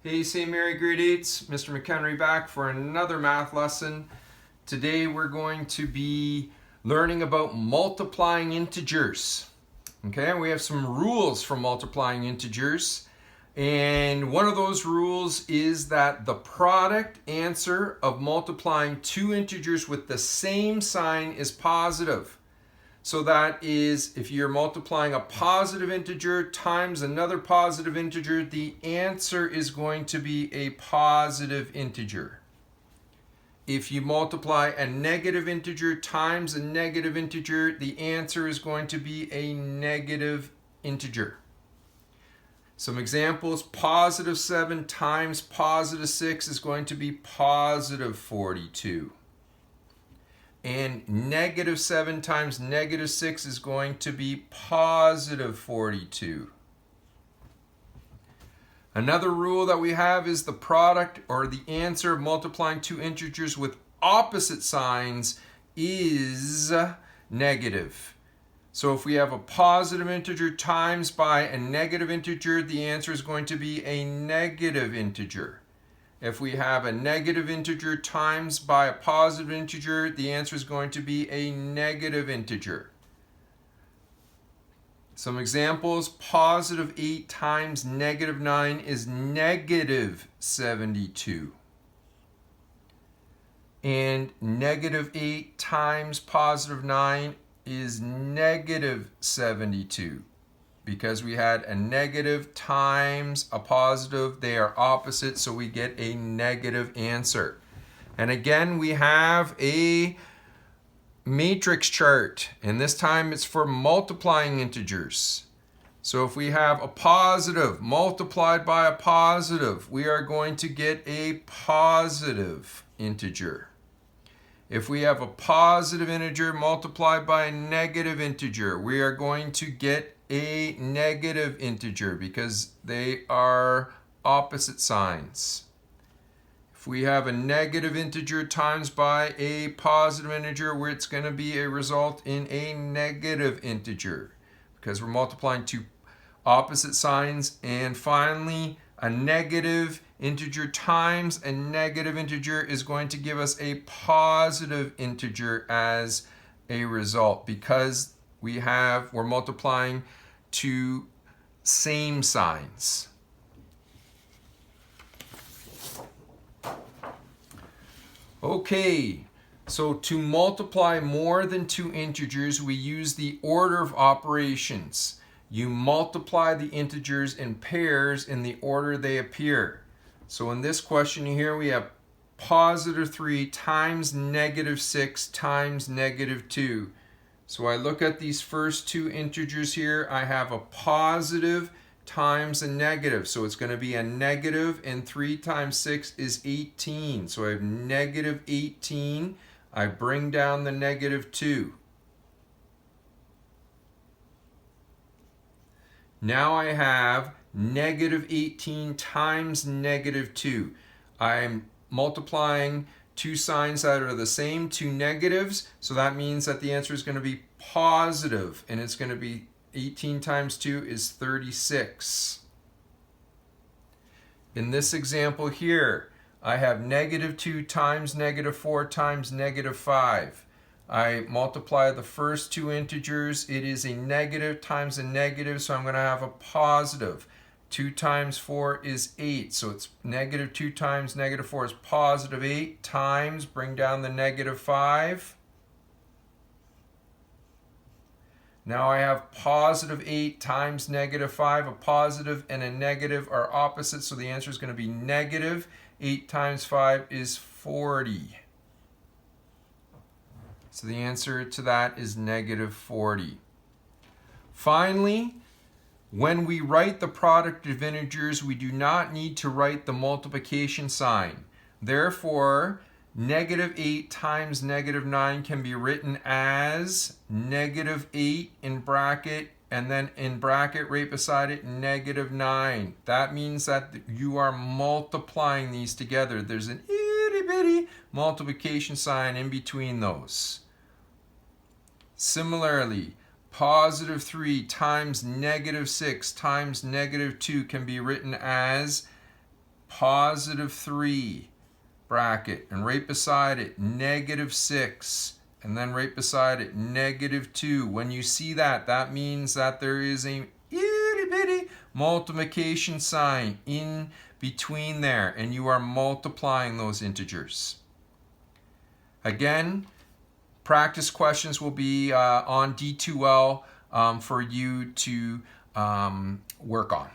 Hey St. Mary Grade 8s, Mr. McHenry back for another math lesson. Today we're going to be learning about multiplying integers. Okay, we have some rules for multiplying integers. And one of those rules is that the product answer of multiplying two integers with the same sign is positive. So that is, if you're multiplying a positive integer times another positive integer, the answer is going to be a positive integer. If you multiply a negative integer times a negative integer, the answer is going to be a negative integer. Some examples: positive 7 times positive 6 is going to be positive 42. And negative 7 times negative 6 is going to be positive 42. Another rule that we have is the product or the answer of multiplying two integers with opposite signs is negative. So if we have a positive integer times by a negative integer, the answer is going to be a negative integer. If we have a negative integer times by a positive integer, the answer is going to be a negative integer. Some examples: positive 8 times negative 9 is negative 72. And negative 8 times positive 9 is negative 72. Because we had a negative times a positive, they are opposite, so we get a negative answer. And again, we have a matrix chart, and this time it's for multiplying integers. So if we have a positive multiplied by a positive, we are going to get a positive integer. If we have a positive integer multiplied by a negative integer, we are going to get a negative integer because they are opposite signs. If we have a negative integer times by a positive integer, where it's going to be a result in a negative integer because we're multiplying two opposite signs. And finally, a negative integer times a negative integer is going to give us a positive integer as a result because we're multiplying two same signs. Okay, so to multiply more than two integers, we use the order of operations. You multiply the integers in pairs in the order they appear. So in this question here, we have positive 3 times negative 6 times negative 2. So I look at these first two integers here. I have a positive times a negative. So it's going to be a negative, and 3 times 6 is 18. So I have negative 18. I bring down the negative 2. Now I have negative 18 times negative 2. I'm multiplying two signs that are the same, two negatives, so that means that the answer is going to be positive, and it's going to be 18 times 2 is 36. In this example here, I have negative 2 times negative 4 times negative 5. I multiply the first two integers. It is a negative times a negative, so I'm going to have a positive. 2 times 4 is 8, so it's negative 2 times negative 4 is positive 8 times, bring down the negative 5. Now I have positive 8 times negative 5. A positive and a negative are opposite, so the answer is going to be negative. 8 times 5 is 40. So the answer to that is negative 40. Finally, when we write the product of integers, we do not need to write the multiplication sign. Therefore, negative 8 times negative 9 can be written as negative 8 in bracket, and then in bracket right beside it, negative 9. That means that you are multiplying these together. There's an itty bitty multiplication sign in between those. Similarly, positive 3 times negative 6 times negative 2 can be written as positive 3 bracket, and right beside it, negative 6, and then right beside it, negative 2. When you see that, that means that there is a itty bitty multiplication sign in between there, and you are multiplying those integers. Again, practice questions will be on D2L for you to work on.